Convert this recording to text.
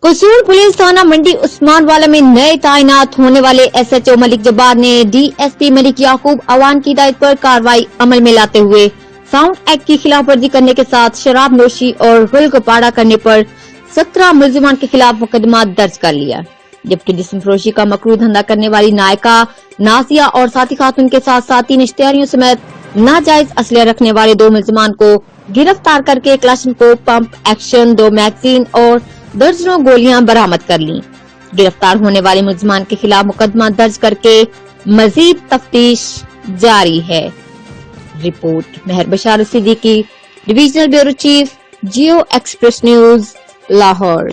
قصور police تھانہ منڈی عثمان والا میں نئے تعینات ہونے والے SHO ملک جبار نے DSP ملک یعقوب عوان کی ہدایت پر کارروائی عمل میں لاتے ہوئے ساؤنڈ ایکٹ کی خلاف ورزی کرنے کے ساتھ شراب نوشی اور غلق پاڑا کرنے پر 17 ملزمان کے خلاف مقدمات درج کر لیا، جبکہ جسم فروشی کا مکروہ دھندا کرنے والی نائکہ نازیہ اور ساتھی خاتون کے ساتھ 3 اشتہاریوں سمیت ناجائز اسلحہ رکھنے والے 2 ملزمان کو گرفتار کر کے کلاشنکوف پمپ ایکشن 2 میگزین اور درجنوں گولیاں برآمد کر لیں۔ گرفتار ہونے والے ملزمان کے خلاف مقدمہ درج کر کے مزید تفتیش جاری ہے۔ Report Mehr Bashar Siddiqui, divisional bureau chief, Geo express news, Lahore.